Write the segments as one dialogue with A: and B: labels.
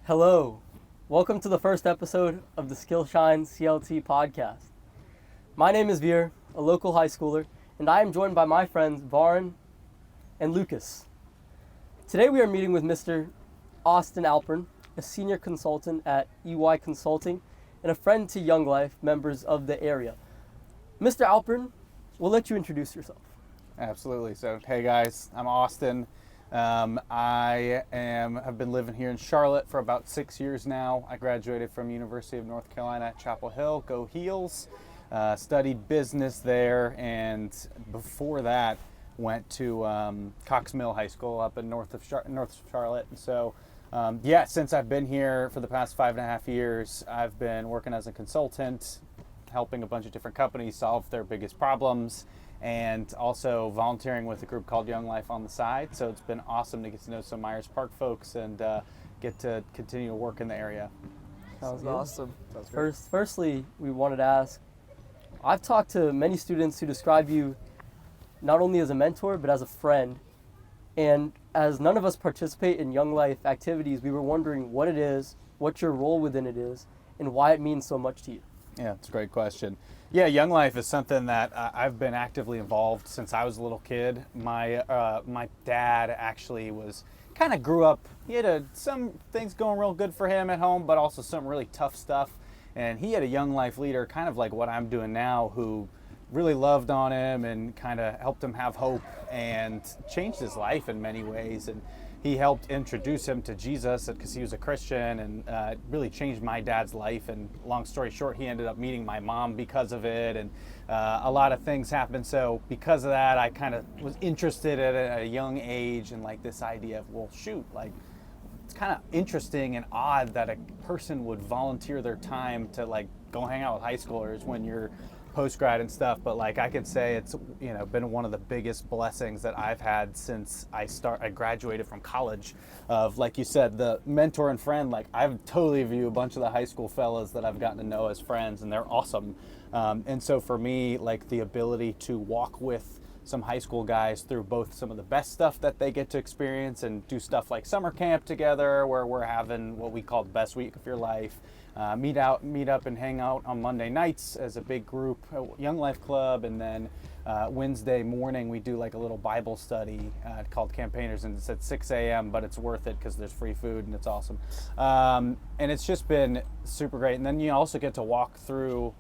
A: Hello, welcome to the first episode of the SkillShine CLT podcast. My name is Veer, a local high schooler, and I am joined by my friends Varun and Lucas. Today we are meeting with Mr. Austin Alpern, a senior consultant at EY Consulting and a friend to Young Life members of the area. Mr. Alpern, we'll let you introduce yourself.
B: Absolutely. So, hey guys, I'm Austin. Have been living here in Charlotte for about 6 years now. I graduated from University of North Carolina at Chapel Hill, go Heels. Studied business there, and before that went to Cox Mill High School up in north of Charlotte. And so, since I've been here for the past 5.5 years, I've been working as a consultant, helping a bunch of different companies solve their biggest problems, and also volunteering with a group called Young Life on the side. So it's been awesome to get to know some Myers Park folks and get to continue to work in the area.
A: Sounds
C: awesome.
A: Firstly, we wanted to ask, I've talked to many students who describe you not only as a mentor, but as a friend. And as none of us participate in Young Life activities, we were wondering what it is, what your role within it is, and why it means so much to you.
B: Yeah, it's a great question. Yeah, Young Life is something that I've been actively involved since I was a little kid. My dad actually grew up, he had some things going real good for him at home, but also some really tough stuff. And he had a Young Life leader, kind of like what I'm doing now, who really loved on him and kind of helped him have hope and changed his life in many ways. And he helped introduce him to Jesus because he was a Christian, and really changed my dad's life. And long story short, he ended up meeting my mom because of it, and a lot of things happened. So because of that, I kind of was interested at a young age in like this idea of, well, shoot, like it's kind of interesting and odd that a person would volunteer their time to like go hang out with high schoolers when you're post-grad and stuff. But like I could say it's been one of the biggest blessings that I've had since I graduated from college. Of, like you said, the mentor and friend. Like I totally view a bunch of the high school fellas that I've gotten to know as friends, and they're awesome. And so for me, like the ability to walk with some high school guys through both some of the best stuff that they get to experience and do stuff like summer camp together, where we're having what we call the best week of your life. Meet up and hang out on Monday nights as a big group, Young Life Club, and then Wednesday morning we do like a little Bible study called Campaigners, and it's at 6 a.m., but it's worth it because there's free food and it's awesome. And it's just been super great. And then you also get to walk through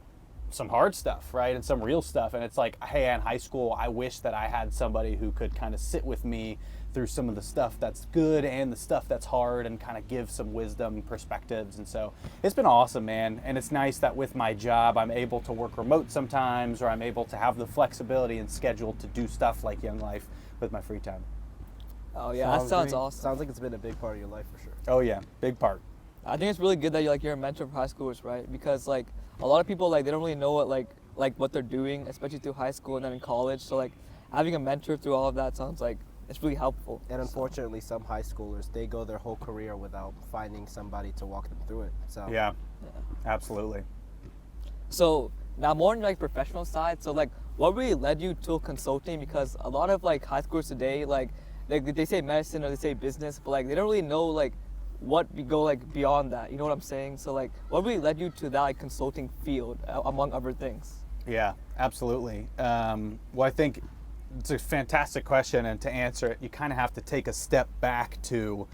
B: some hard stuff, right, and some real stuff. And it's like, hey, in high school, I wish that I had somebody who could kind of sit with me through some of the stuff that's good and the stuff that's hard, and kind of give some wisdom perspectives. And so it's been awesome, man. And it's nice that with my job, I'm able to work remote sometimes, or I'm able to have the flexibility and schedule to do stuff like Young Life with my free time.
C: Oh yeah, that sounds awesome.
D: Sounds like it's been a big part of your life for sure.
B: Oh yeah, big part.
C: I think it's really good that you're a mentor for high schoolers, right? Because like a lot of people, like they don't really know what they're doing, especially through high school and then in college. So like having a mentor through all of that sounds like it's really helpful.
D: And unfortunately, some high schoolers, they go their whole career without finding somebody to walk them through it. So
B: Yeah, absolutely.
C: So now more on like professional side. So like what really led you to consulting? Because a lot of like high schoolers today, like they say medicine or they say business, but like they don't really know like what we go like beyond that. You know what I'm saying? So like what really led you to that like consulting field among other things?
B: Yeah, absolutely. Well, I think it's a fantastic question, and to answer it, you kind of have to take a step back to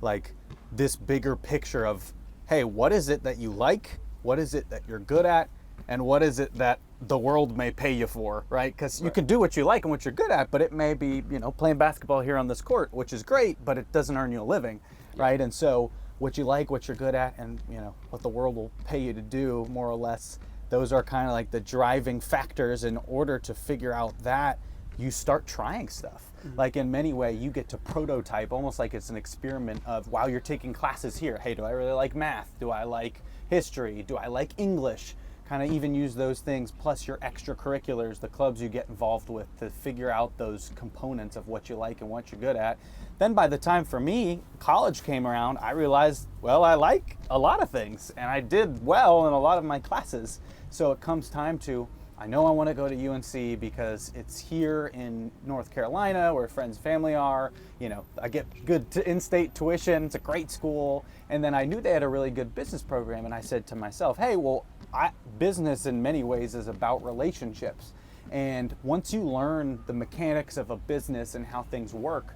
B: like this bigger picture of, hey, what is it that you like? What is it that you're good at? And what is it that the world may pay you for, right? Because you can do what you like and what you're good at, but it may be, playing basketball here on this court, which is great, but it doesn't earn you a living, right? And so what you like, what you're good at, and what the world will pay you to do, more or less, those are kind of like the driving factors. In order to figure out that, you start trying stuff. Like in many ways, you get to prototype, almost like it's an experiment of, while you're taking classes here, hey, do I really like math? Do I like history? Do I like English? Kind of even use those things, plus your extracurriculars, the clubs you get involved with, to figure out those components of what you like and what you're good at. Then by the time for me, college came around, I realized, well, I like a lot of things, and I did well in a lot of my classes. So it comes time to, I know I want to go to UNC because it's here in North Carolina where friends and family are. You know, I get good in-state tuition. It's a great school. And then I knew they had a really good business program. And I said to myself, hey, well, business in many ways is about relationships. And once you learn the mechanics of a business and how things work,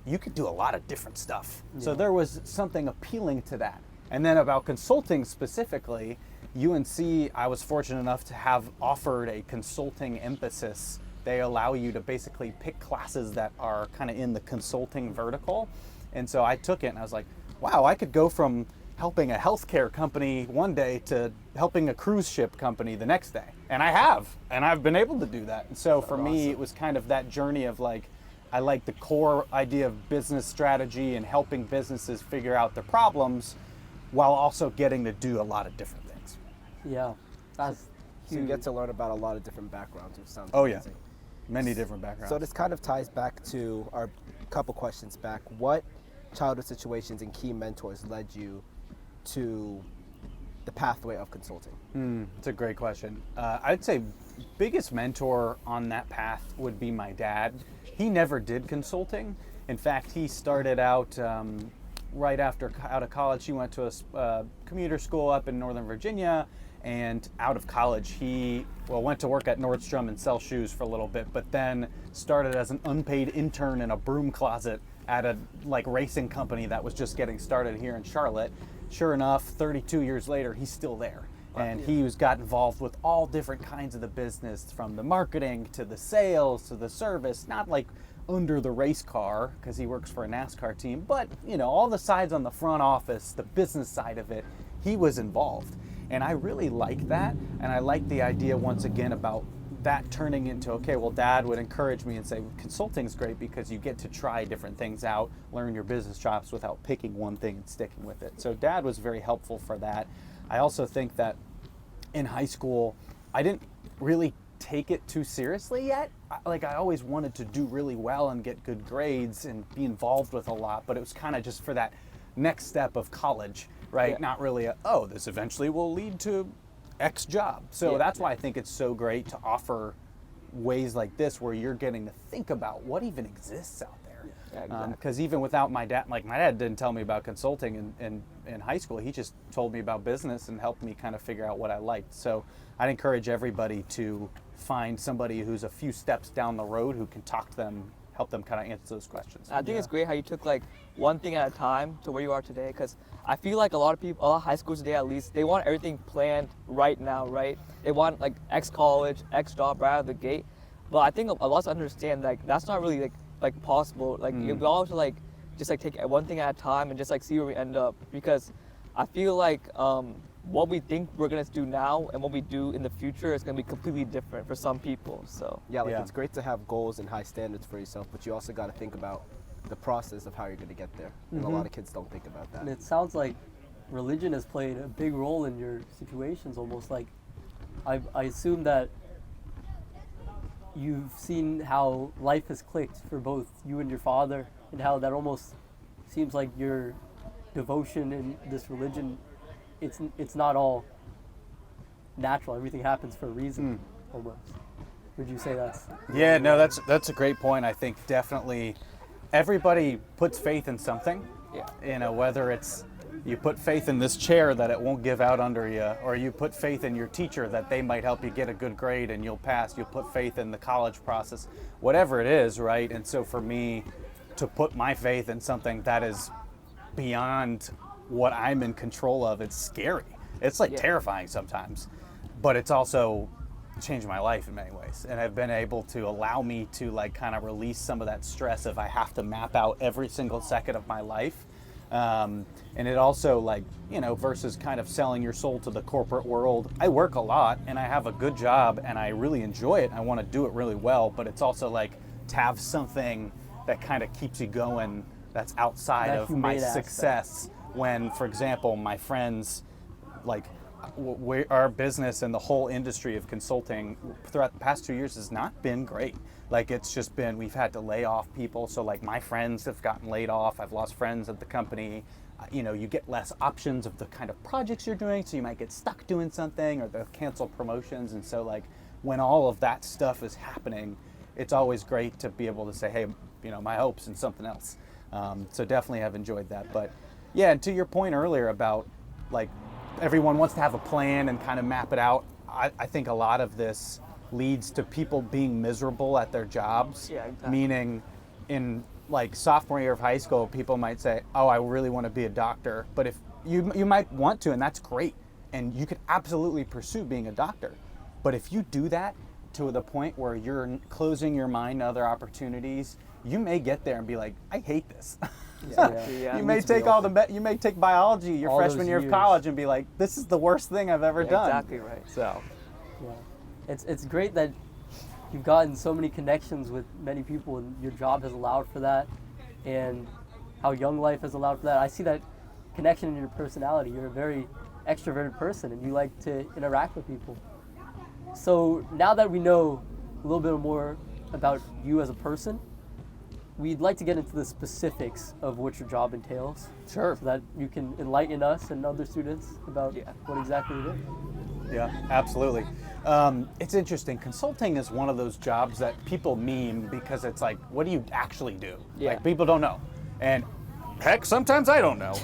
B: you could do a lot of different stuff. Yeah. So there was something appealing to that. And then about consulting specifically, UNC, I was fortunate enough to have offered a consulting emphasis. They allow you to basically pick classes that are kind of in the consulting vertical. And so I took it and I was like, wow, I could go from helping a healthcare company one day to helping a cruise ship company the next day. And I have, and I've been able to do that. And so for me, it was kind of that journey of like, I like the core idea of business strategy and helping businesses figure out their problems while also getting to do a lot of different things.
A: Yeah, that's
D: so you get to learn about a lot of different backgrounds, which sounds
B: Yeah,
D: amazing.
B: many different backgrounds.
D: So this kind of ties back to our couple questions back. What childhood situations and key mentors led you to the pathway of consulting?
B: It's a great question. I'd say biggest mentor on that path would be my dad. He never did consulting. In fact, he started out right after out of college. He went to a commuter school up in Northern Virginia, and out of college he went to work at Nordstrom and sell shoes for a little bit, but then started as an unpaid intern in a broom closet at a racing company that was just getting started here in Charlotte. Sure enough, 32 years later, he's still there. And he got involved with all different kinds of the business, from the marketing to the sales to the service, not like under the race car because he works for a NASCAR team, but all the sides on the front office, the business side of it, he was involved. And I really like that. And I like the idea once again about that turning into, okay, well, Dad would encourage me and say, consulting's great because you get to try different things out, learn your business chops without picking one thing and sticking with it. So Dad was very helpful for that. I also think that in high school, I didn't really take it too seriously yet. I always wanted to do really well and get good grades and be involved with a lot, but it was kind of just for that next step of college, right? Yeah. Not really this eventually will lead to X job. So that's why I think it's so great to offer ways like this where you're getting to think about what even exists out there. Yeah, exactly. Because even without my dad, my dad didn't tell me about consulting in high school. He just told me about business and helped me kind of figure out what I liked. So I'd encourage everybody to find somebody who's a few steps down the road who can talk to them, help them kind of answer those questions.
C: I think it's great how you took one thing at a time to where you are today, because I feel like a lot of high schools today at least, they want everything planned right now, right? They want X college, X job right out of the gate. But I think a lot of us understand that's not really possible. You all have to just take one thing at a time and just see where we end up, because I feel what we think we're gonna do now and what we do in the future is gonna be completely different for some people. So
D: it's great to have goals and high standards for yourself, but you also got to think about the process of how you're going to get there. And a lot of kids don't think about that.
A: And it sounds like religion has played a big role in your situations. Almost I assume that you've seen how life has clicked for both you and your father, and how that almost seems like your devotion in this religion, it's not all natural. Everything happens for a reason, almost. Would you say that's...
B: Yeah, no, that's a great point. I think definitely everybody puts faith in something. Yeah. Whether it's you put faith in this chair that it won't give out under you, or you put faith in your teacher that they might help you get a good grade and you'll pass. You'll put faith in the college process, whatever it is, right? And so for me, to put my faith in something that is beyond what I'm in control of, it's scary. It's terrifying sometimes, but it's also changed my life in many ways, and have been able to allow me to kind of release some of that stress if I have to map out every single second of my life. And it also versus kind of selling your soul to the corporate world. I work a lot and I have a good job and I really enjoy it. I want to do it really well, but it's also to have something that kind of keeps you going that's outside of my success. When, for example, my friends, our business and the whole industry of consulting throughout the past 2 years has not been great. It's just been, we've had to lay off people. So my friends have gotten laid off. I've lost friends at the company. You get less options of the kind of projects you're doing. So you might get stuck doing something, or they'll cancel promotions. And so when all of that stuff is happening, it's always great to be able to say, hey, my hope's in something else. So definitely have enjoyed that. But yeah, and to your point earlier about like everyone wants to have a plan and kind of map it out, I think a lot of this leads to people being miserable at their jobs.
C: Yeah, exactly.
B: Meaning in like sophomore year of high school, people might say, oh, I really want to be a doctor. But if you might want to, and that's great. And you could absolutely pursue being a doctor. But if you do that to the point where you're closing your mind to other opportunities, you may get there and be like, I hate this.
C: Yeah.
B: You may take you may take biology your
A: All
B: freshman
A: those
B: year of
A: years.
B: college and be like, this is the worst thing I've ever done.
C: Exactly right.
B: So,
A: Yeah, it's great that you've gotten so many connections with many people, and your job has allowed for that, and how Young Life has allowed for that. I see that connection in your personality. You're a very extroverted person, and you like to interact with people. So now that we know a little bit more about you as a person, we'd like to get into the specifics of what your job entails,
B: sure.
A: so that you can enlighten us and other students about
C: Yeah.
A: what exactly it is.
B: Yeah, absolutely. It's interesting. Consulting is one of those jobs that people meme because it's like, what do you actually do?
C: Yeah.
B: Like, people don't know. And heck, sometimes I don't know.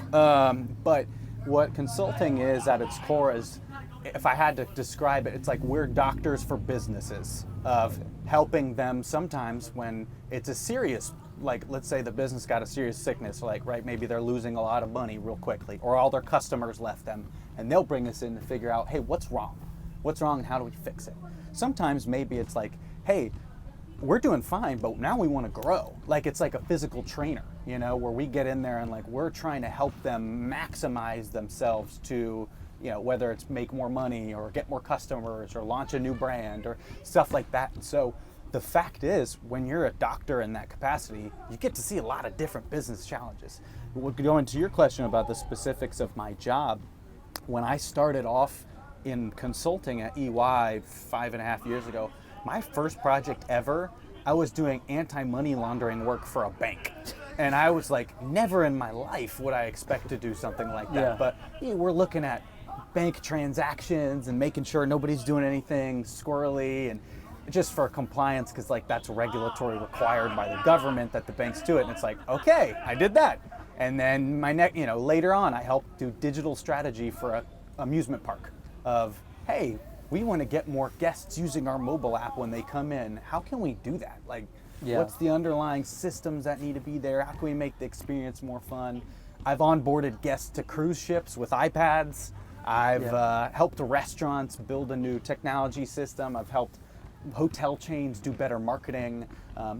B: But what consulting is at its core is, if I had to describe it, it's like we're doctors for businesses, of helping them sometimes when it's a serious, like let's say the business got a serious sickness, like maybe they're losing a lot of money real quickly, or all their customers left them, and they'll bring us in to figure out, hey, what's wrong and how do we fix it? Sometimes maybe it's like, hey, we're doing fine, but now we want to grow. Like it's like a physical trainer, where we get in there and like we're trying to help them maximize themselves to, whether it's make more money or get more customers or launch a new brand or stuff like that. So the fact is, when you're a doctor in that capacity, you get to see a lot of different business challenges. We'll go into your question about the specifics of my job. When I started off in consulting at EY 5.5 years ago, my first project ever, I was doing anti-money laundering work for a bank. And I was like, never in my life would I expect to do something like that.
A: Yeah.
B: But we're looking at bank transactions and making sure nobody's doing anything squirrely, and just for compliance, because like that's regulatory required by the government that the banks do it. And it's like, okay, I did that. And then later on, I helped do digital strategy for a amusement park of, hey, we want to get more guests using our mobile app when they come in. How can we do that? Like, what's the underlying systems that need to be there? How can we make the experience more fun? I've onboarded guests to cruise ships with iPads. I've helped restaurants build a new technology system. I've helped hotel chains do better marketing.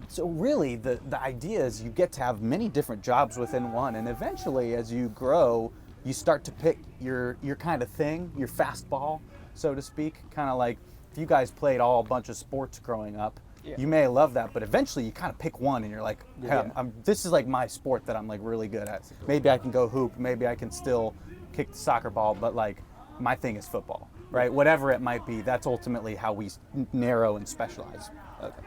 B: So really, the idea is you get to have many different jobs within one, and eventually, as you grow, you start to pick your kind of thing, your fastball, so to speak. Kind of like if you guys played a bunch of sports growing up, you may love that, but eventually you kind of pick one, and you're like, hey, this is like my sport that I'm like really good at. Maybe I can go hoop, maybe I can still kick the soccer ball, but like my thing is football, right? Whatever it might be, that's ultimately how we narrow and specialize.
C: Okay.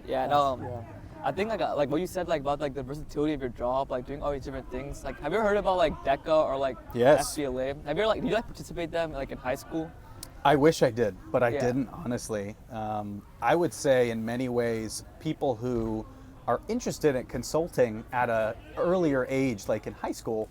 C: Yeah, no, I think like what you said like about like the versatility of your job, like doing all these different things. Like, have you ever heard about like DECA or like
B: Yes.
C: FBLA? Have you ever did you like participate in them like in high school?
B: I wish I did, but I
C: Yeah.
B: didn't, honestly. I would say in many ways, people who are interested in consulting at an earlier age, like in high school,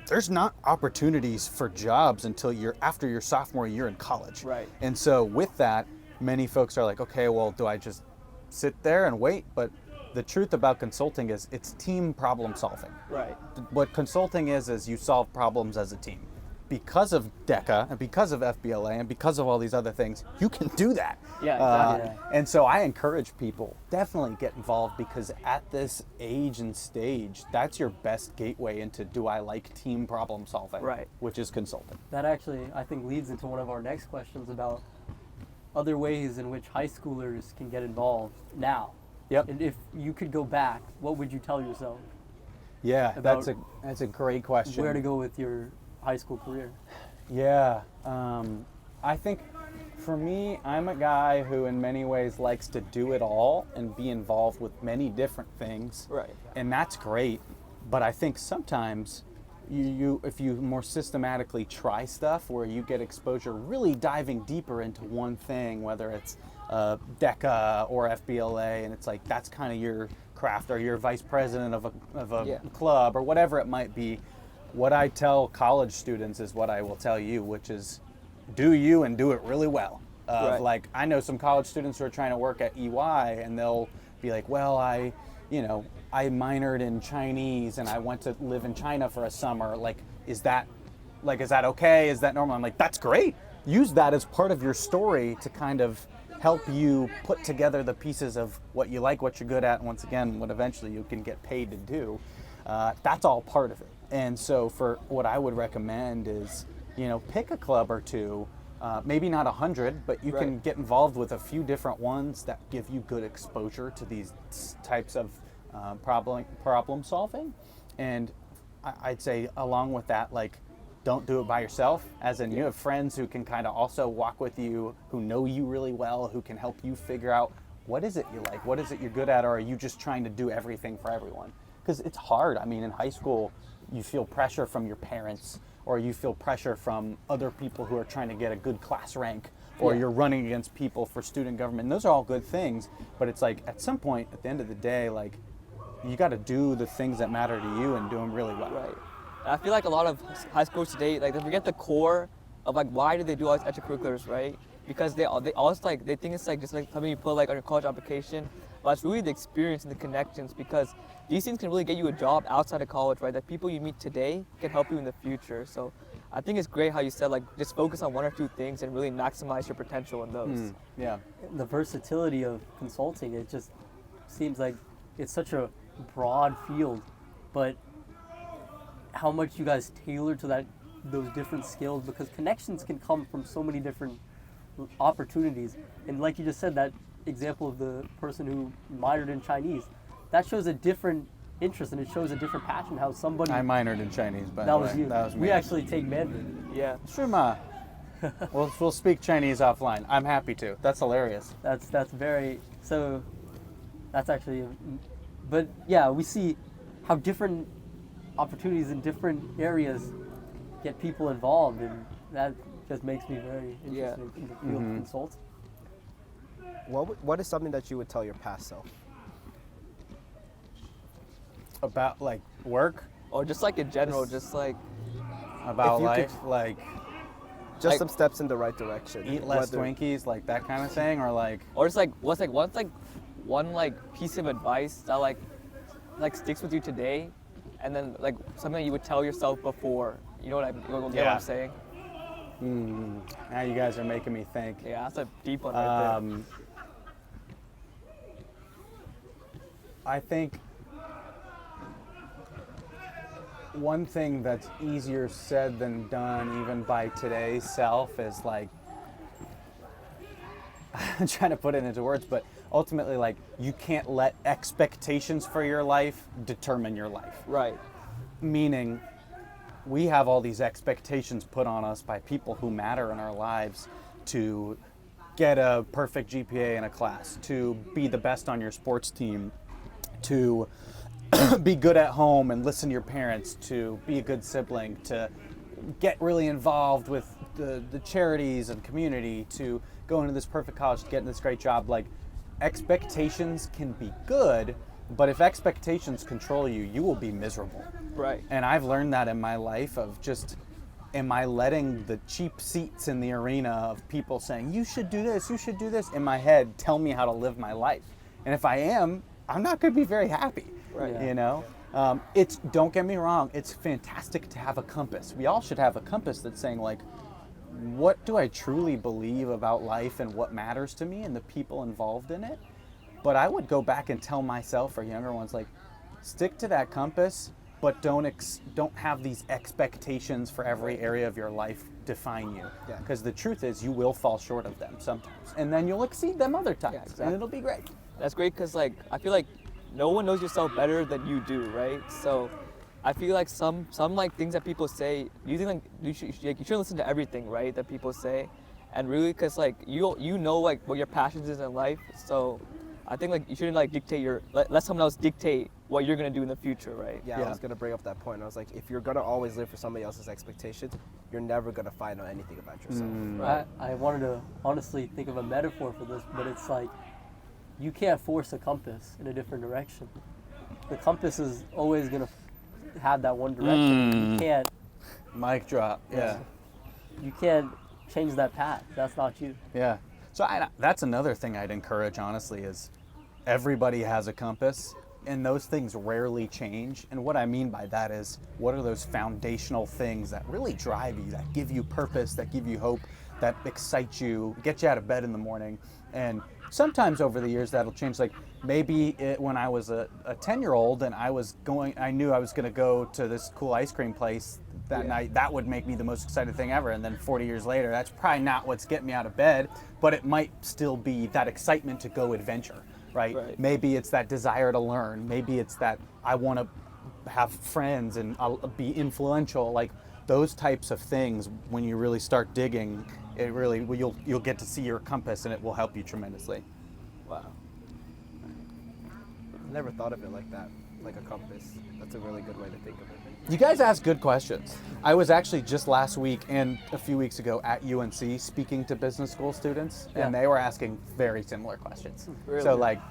B: there's not opportunities for jobs until after your sophomore year in college.
C: Right.
B: And so with that, many folks are like, okay, well, do I just sit there and wait? But the truth about consulting is it's team problem solving.
C: Right.
B: What consulting is you solve problems as a team. Because of DECA and because of FBLA and because of all these other things, you can do that.
C: Yeah, exactly.
B: And so I encourage people, definitely get involved, because at this age and stage, that's your best gateway into, do I like team problem solving?
C: Right.
B: Which is consulting.
A: That actually, I think, leads into one of our next questions about other ways in which high schoolers can get involved now.
B: Yep.
A: And if you could go back, what would you tell yourself?
B: Yeah,
A: About
B: that's a great question.
A: Where to go with your high school career?
B: Yeah, I think for me, I'm a guy who in many ways likes to do it all and be involved with many different things.
C: Right.
B: And that's great, but I think sometimes if you more systematically try stuff where you get exposure really diving deeper into one thing, whether it's DECA or FBLA, and it's like that's kind of your craft, or you're vice president of a
C: Yeah.
B: club or whatever it might be. What I tell college students is what I will tell you, which is do you and do it really well.
C: Right.
B: Like I know some college students who are trying to work at EY and they'll be like, well, I minored in Chinese and I went to live in China for a summer. Is that okay? Is that normal? I'm like, that's great. Use that as part of your story to kind of help you put together the pieces of what you like, what you're good at, and once again, what eventually you can get paid to do. That's all part of it. And so for what I would recommend is, pick a club or two, maybe not 100, but you can get involved with a few different ones that give you good exposure to these types of problem solving. And I'd say along with that, don't do it by yourself, as in you have friends who can kind of also walk with you, who know you really well, who can help you figure out what is it you like, what is it you're good at, or are you just trying to do everything for everyone? Because it's hard. I mean, in high school, you feel pressure from your parents, or you feel pressure from other people who are trying to get a good class rank, or you're running against people for student government. And those are all good things, but it's like at some point, at the end of the day, you got to do the things that matter to you and do them really well.
C: Right. I feel like a lot of high schoolers today, they forget the core of why do they do all these extracurriculars, right? Because they also they think it's just something you put on your college application, but it's really the experience and the connections, because these things can really get you a job outside of college, right? That people you meet today can help you in the future. So I think it's great how you said just focus on one or two things and really maximize your potential in those.
B: Yeah.
A: The versatility of consulting, it just seems like it's such a broad field, but how much you guys tailor to those different skills, because connections can come from so many different opportunities. And like you just said, that example of the person who minored in Chinese, that shows a different interest and it shows a different passion. How somebody
B: I minored in Chinese, by
A: that
B: the
A: was
B: way.
A: you.
B: That was me.
A: We actually take Mandarin.
C: Yeah.
B: Sure, ma. We'll speak Chinese offline. I'm happy to. That's hilarious.
A: That's very so. That's actually, but yeah, we see how different opportunities in different areas get people involved, and that just makes me very interested in the field of consulting.
D: What is something that you would tell your past self?
B: About work,
C: Or just in general, just
B: about
D: If you
B: life,
D: Just some steps in the right direction.
B: eat less
D: Whether-
B: Twinkies, that kind of thing, or
C: or just what's one piece of advice that sticks with you today, and then something that you would tell yourself before. You know what what I'm saying?
B: now you guys are making me think.
C: Yeah, that's a deep one right there.
B: I think one thing that's easier said than done, even by today's self, is I'm trying to put it into words, but ultimately, you can't let expectations for your life determine your life.
C: Right.
B: Meaning, we have all these expectations put on us by people who matter in our lives to get a perfect GPA in a class, to be the best on your sports team, to be good at home and listen to your parents, to be a good sibling, to get really involved with the charities and community, to go into this perfect college, to get in this great job. Expectations can be good, but if expectations control you, you will be miserable.
C: Right.
B: And I've learned that in my life of just, am I letting the cheap seats in the arena of people saying, you should do this, in my head tell me how to live my life? And if I am, I'm not going to be very happy.
C: Right.
A: Yeah.
B: Don't get me wrong, it's fantastic to have a compass. We all should have a compass that's saying what do I truly believe about life and what matters to me and the people involved in it? But I would go back and tell myself, or younger ones, stick to that compass, but don't have these expectations for every area of your life define you.
D: Yeah.
B: Because the truth is, you will fall short of them sometimes, and then you'll exceed them other times,
C: Yeah, exactly.
B: and it'll be great.
C: That's great, because I feel like no one knows yourself better than you do, right? So I feel like some things that people say, you think you shouldn't listen to everything, right, that people say, and really, because you know what your passions is in life. So I think like you shouldn't like let someone else dictate what you're gonna do in the future, right?
D: Yeah, I was gonna bring up that point. I was like, if you're gonna always live for somebody else's expectations, you're never gonna find out anything about yourself.
A: I wanted to honestly think of a metaphor for this, but it's like you can't force a compass in a different direction. The compass is always going to have that one direction. You can't.
B: Mic drop. Yeah.
A: You can't change that path. That's not you.
B: Yeah. So that's another thing I'd encourage, honestly, is everybody has a compass, and those things rarely change. And what I mean by that is, what are those foundational things that really drive you, that give you purpose, that give you hope, that excite you, get you out of bed in the morning? And sometimes over the years that'll change. Like maybe when I was a 10-year-old and I knew I was going to go to this cool ice cream place that night, that would make me the most excited thing ever. And then 40 years later, that's probably not what's getting me out of bed, but it might still be that excitement to go adventure, right? Maybe it's that desire to learn. Maybe it's that I want to have friends and I'll be influential. Like those types of things, when you really start digging, it really you'll get to see your compass, and it will help you tremendously.
D: Wow. I never thought of it like that, like a compass. That's a really good way to think of it.
B: You guys ask good questions. I was actually just last week and a few weeks ago at UNC speaking to business school students, and they were asking very similar questions.
C: Really?
B: So like,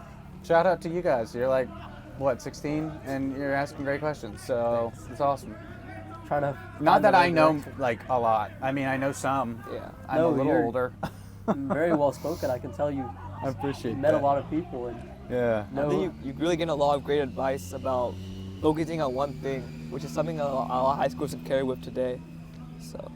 B: shout out to you guys. You're like, what, 16, and you're asking great questions. So it's awesome.
A: Trying to
B: Not that I know like a lot. I mean, I know some.
C: Yeah.
B: I'm a little older.
A: Very well spoken. I can tell you.
B: I appreciate
A: met
B: that.
A: a lot of people, and
B: Yeah.
C: I think you really get a lot of great advice about focusing on one thing, which is something a lot of high schools should carry with today. So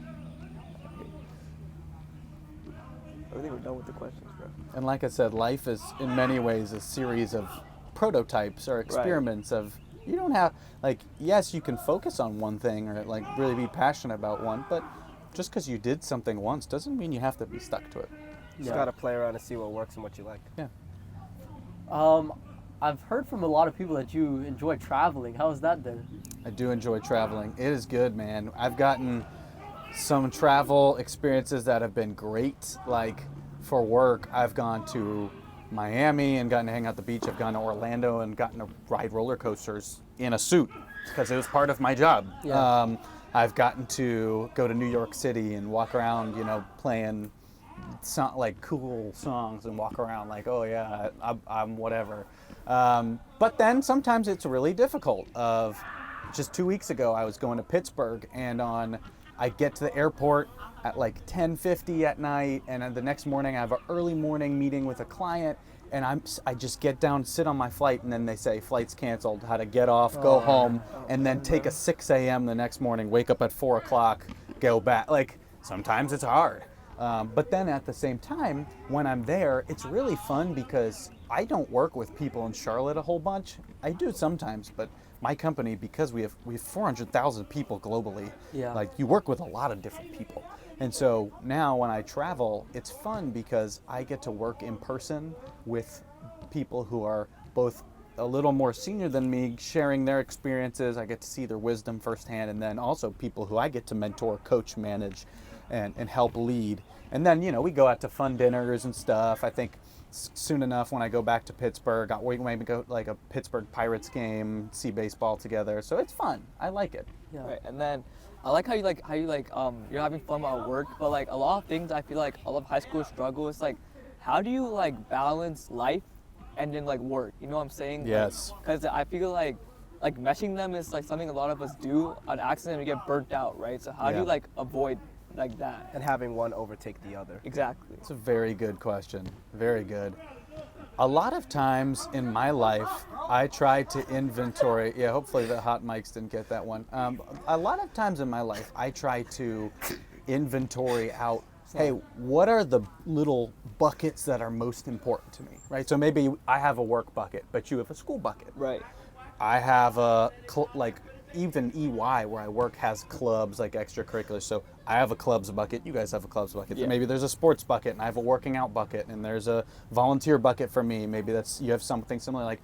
C: I think we're done with the questions, bro.
B: And like I said, life is in many ways a series of prototypes or experiments of, you don't have, like, yes, you can focus on one thing or like really be passionate about one, but just because you did something once doesn't mean you have to be stuck to it.
D: You just gotta play around and see what works and what you like.
B: Yeah.
A: I've heard from a lot of people that you enjoy traveling. How is that then?
B: I do enjoy traveling. It is good, man. I've gotten some travel experiences that have been great. Like for work, I've gone to Miami and gotten to hang out at the beach. I've gone to Orlando and gotten to ride roller coasters in a suit because it was part of my job.
A: Yeah.
B: I've gotten to go to New York City and walk around, playing like cool songs and walk around like, oh yeah, I'm whatever. But then sometimes it's really difficult. Just 2 weeks ago, I was going to Pittsburgh, and I get to the airport at like 10:50 at night, and the next morning I have an early morning meeting with a client, and I just get down, sit on my flight, and then they say flight's canceled, how to get off, go home, and then take a 6 a.m. the next morning, wake up at 4 o'clock, go back. Like sometimes it's hard. But then at the same time, when I'm there, it's really fun because I don't work with people in Charlotte a whole bunch. I do sometimes, but my company, because we have 400,000 people globally, like you work with a lot of different people. And so now when I travel, it's fun because I get to work in person with people who are both a little more senior than me, sharing their experiences. I get to see their wisdom firsthand, and then also people who I get to mentor, coach, manage, and help lead. And then, we go out to fun dinners and stuff. I think soon enough when I go back to Pittsburgh, we maybe go like a Pittsburgh Pirates game, see baseball together. So it's fun. I like it.
A: Yeah.
C: Right. And then I like how you're having fun at work, but like a lot of things I feel like a lot of high school struggle is like, how do you like balance life and then like work? You know what I'm saying?
B: Yes.
C: Because I feel like meshing them is like something a lot of us do on accident and we get burnt out, right? So how do you like avoid like that?
D: And having one overtake the other.
C: Exactly.
B: It's a very good question. Very good. A lot of times in my life, I try to inventory. Yeah, hopefully the hot mics didn't get that one. A lot of times in my life, I try to inventory out, hey, what are the little buckets that are most important to me, right? So maybe I have a work bucket, but you have a school bucket.
C: Right.
B: I have even EY where I work has clubs, like extracurriculars. So I have a clubs bucket, you guys have a clubs bucket.
C: Yeah.
B: Maybe there's a sports bucket and I have a working out bucket, and there's a volunteer bucket for me. Maybe you have something similar. Like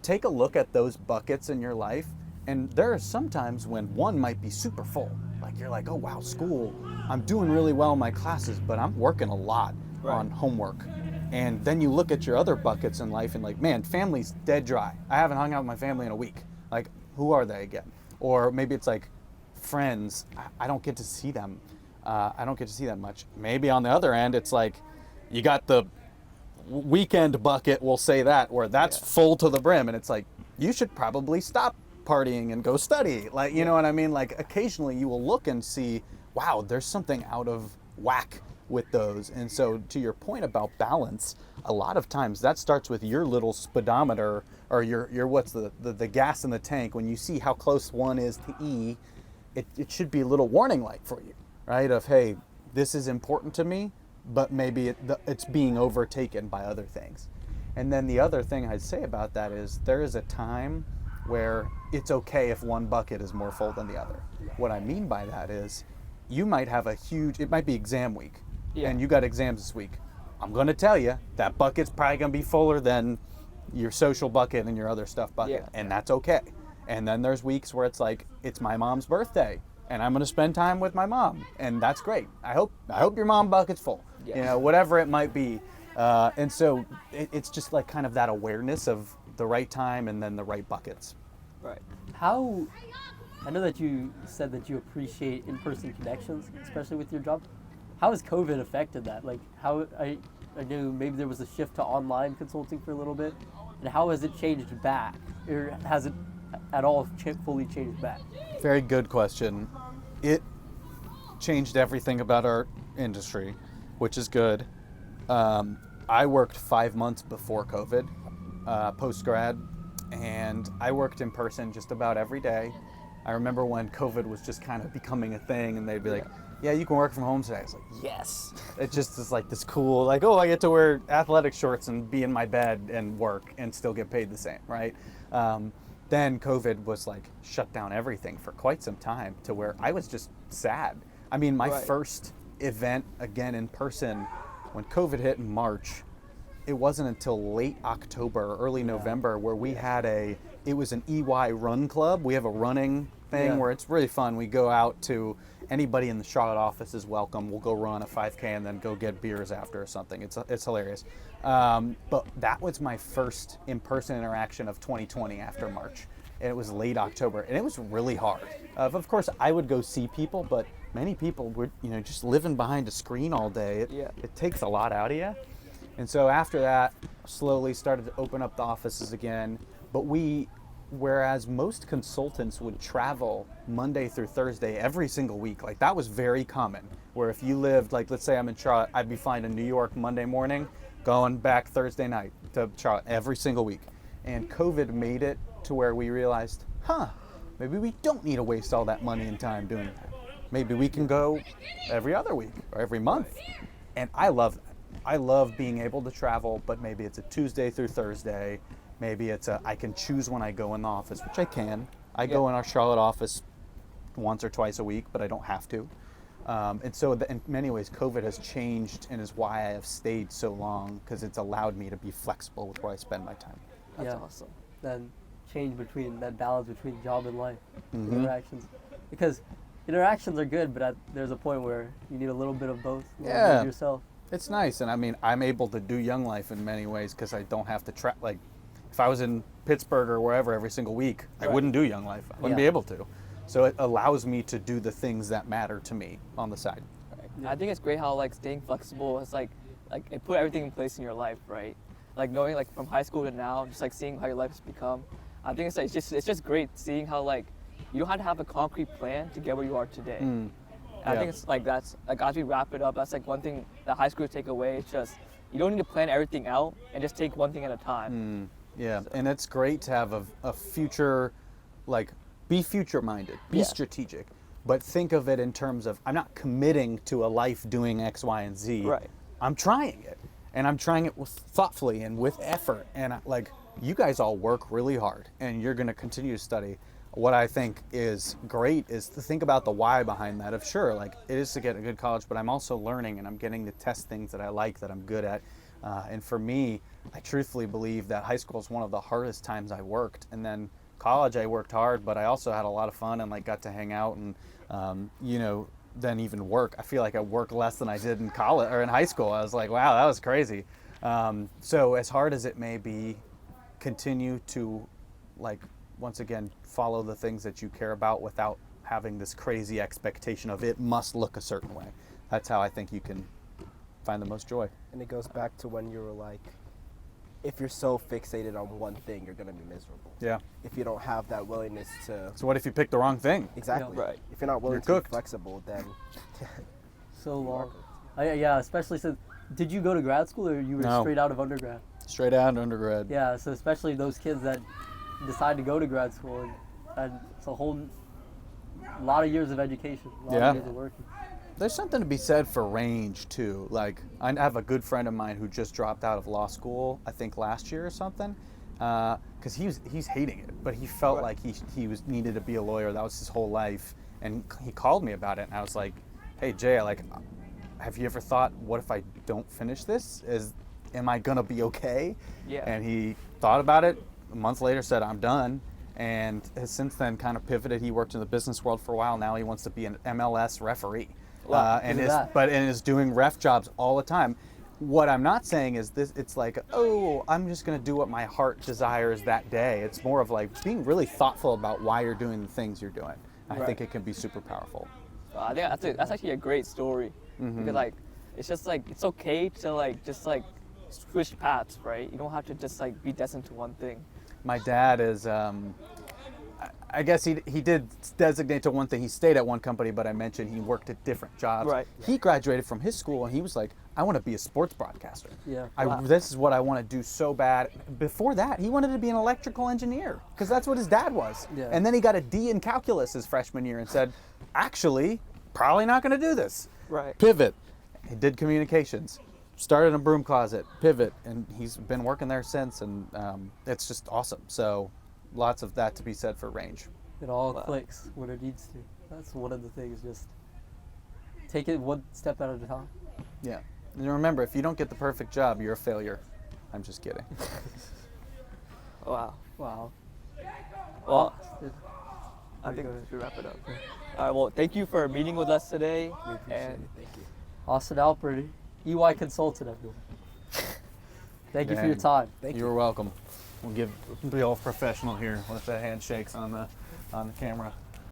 B: take a look at those buckets in your life, and there are some times when one might be super full. Like you're like, oh wow, school, I'm doing really well in my classes, but I'm working a lot on homework. And then you look at your other buckets in life and like, man, family's dead dry. I haven't hung out with my family in a week. Like, who are they again? Or maybe it's like friends, I don't get to see them. I don't get to see that much. Maybe on the other end, it's like you got the weekend bucket, we'll say that, where that's full to the brim. And it's like, you should probably stop partying and go study. Like, you know what I mean? Like occasionally you will look and see, wow, there's something out of whack with those. And so to your point about balance, a lot of times that starts with your little speedometer, or your what's the gas in the tank. When you see how close one is to E, it should be a little warning light for you, right? Of, hey, this is important to me, but maybe it's being overtaken by other things. And then the other thing I'd say about that is there is a time where it's okay if one bucket is more full than the other. What I mean by that is you might have it might be exam week, and you got exams this week. I'm going to tell you that bucket's probably going to be fuller than your social bucket and your other stuff bucket, and that's okay. And then there's weeks where it's like, it's my mom's birthday, and I'm going to spend time with my mom, and that's great. I hope your mom bucket's full, you know, whatever it might be. And so it's just like kind of that awareness of the right time and then the right buckets.
C: Right.
A: I know that you said that you appreciate in-person connections, especially with your job. How has COVID affected that? Like, I knew maybe there was a shift to online consulting for a little bit, and how has it changed back, or has it at all fully changed back?
B: Very good question. It changed everything about our industry, which is good. I worked 5 months before COVID, post-grad, and I worked in person just about every day. I remember when COVID was just kind of becoming a thing, and they'd be like, yeah, you can work from home today. I was like, yes. It just is like this cool, like, oh, I get to wear athletic shorts and be in my bed and work and still get paid the same, right? Then COVID was like shut down everything for quite some time, to where I was just sad. I mean, my first event again in person, when COVID hit in March, it wasn't until late October, early November, where we had it was an EY run club. We have a running thing where it's really fun. We go out to, anybody in the Charlotte office is welcome. We'll go run a 5K and then go get beers after or something. It's hilarious. But that was my first in-person interaction of 2020 after March. And it was late October, and it was really hard. Of course, I would go see people, but many people were, just living behind a screen all day. It takes a lot out of you. And so after that, slowly started to open up the offices again. But whereas most consultants would travel Monday through Thursday every single week, like that was very common. Where if you lived, like let's say I'm in Charlotte, I'd be flying to New York Monday morning, going back Thursday night to Charlotte every single week. And COVID made it to where we realized, maybe we don't need to waste all that money and time doing that. Maybe we can go every other week or every month. And I love that. I love being able to travel, but maybe it's a Tuesday through Thursday. Maybe it's I can choose when I go in the office, which I can. I go in our Charlotte office once or twice a week, but I don't have to. And so in many ways, COVID has changed, and is why I have stayed so long, because it's allowed me to be flexible with where I spend my time.
C: That's awesome.
A: That balance between job and life, interactions. Because interactions are good, but there's a point where you need a little bit of both. Yourself.
B: It's nice, and I mean, I'm able to do Young Life in many ways because I don't have to like, if I was in Pittsburgh or wherever every single week, I wouldn't do Young Life. I wouldn't be able to. So it allows me to do the things that matter to me on the side.
C: Right. Yeah. I think it's great how like staying flexible is like it put everything in place in your life, right? Like knowing like from high school to now, just like seeing how your life has become. I think it's just great seeing how like you don't have to have a concrete plan to get where you are today. I think it's like that's like as we wrap it up, that's like one thing that high schoolers take away. It's just you don't need to plan everything out and just take one thing at a time.
B: So. And it's great to have a future, like be future minded, be strategic, but think of it in terms of I'm not committing to a life doing X, Y, and Z.
C: Right.
B: I'm trying it, and I'm trying it thoughtfully and with effort. And like you guys all work really hard, and you're going to continue to study. What I think is great is to think about the why behind that. Of sure, like it is to get a good college, but I'm also learning and I'm getting to test things that I like, that I'm good at. And for me, I truthfully believe that high school is one of the hardest times I worked. And then college, I worked hard, but I also had a lot of fun and like got to hang out and, then even work. I feel like I work less than I did in college or in high school. I was like, wow, that was crazy. So as hard as it may be, continue to, like, once again, follow the things that you care about without having this crazy expectation of it must look a certain way. That's how I think you can find the most joy.
D: And it goes back to when you were like, if you're so fixated on one thing, you're gonna be miserable.
B: Yeah.
D: If you don't have that willingness to
B: So what if you pick the wrong thing?
D: exactly,
C: Yeah. Right.
D: if you're not willing
B: You're
D: to be
B: cooked.
D: flexible, then
A: So
D: you are
A: long.
D: cooked.
A: Yeah, especially since, did you go to grad school or you were
B: No.
A: straight out of undergrad?
B: Straight out undergrad.
A: Yeah, so especially those kids that decide to go to grad school, and it's a whole lot of years of education, a lot
B: Yeah.
A: of years of working.
B: There's something to be said for range too. Like, I have a good friend of mine who just dropped out of law school, I think last year or something, because he's hating it, but he felt
D: Right.
B: like he was needed to be a lawyer. That was his whole life, and he called me about it, and I was like, "Hey Jay, like, have you ever thought, what if I don't finish this? Am I gonna be okay?"
C: Yeah.
B: And he thought about it. A month later, said, "I'm done." And has since then kind of pivoted. He worked in the business world for a while. Now he wants to be an MLS referee.
A: Wow,
B: And
A: look at
B: is
A: that.
B: is doing ref jobs all the time. What I'm not saying is this. It's like, oh, I'm just going to do what my heart desires that day. It's more of like being really thoughtful about why you're doing the things you're doing. I
C: Right.
B: think it can be super powerful.
C: I think that's actually a great story because like it's just like it's okay to like just like switch paths, right? You don't have to just like be destined to one thing.
B: My dad is, I guess he did designate to one thing. He stayed at one company, but I mentioned he worked at different jobs.
C: Right.
B: He graduated from his school and he was like, I want to be a sports broadcaster.
A: Yeah.
C: Wow.
B: This is what I want to do so bad. Before that, he wanted to be an electrical engineer because that's what his dad was.
A: Yeah.
B: And then he got a D in calculus his freshman year and said, actually, probably not going to do this.
C: Right.
B: Pivot. He did communications. Started in a broom closet, pivot, and he's been working there since, and it's just awesome. So lots of that to be said for range.
A: It all
C: Wow.
A: clicks when it needs to. That's one of the things, just take it one step at a time.
B: Yeah. And remember, if you don't get the perfect job, you're a failure. I'm just kidding.
C: Wow.
A: Wow.
C: Well,
A: It-
C: I think we should wrap it up. All right. Well, thank you for meeting with us today.
D: we appreciate
C: And
D: it. Thank you.
A: Austin Alpern, EY consultant, everyone. Thank you for your
B: Dang.
A: time.
D: Thank
B: You're welcome. We'll be all professional here with the handshakes on the camera.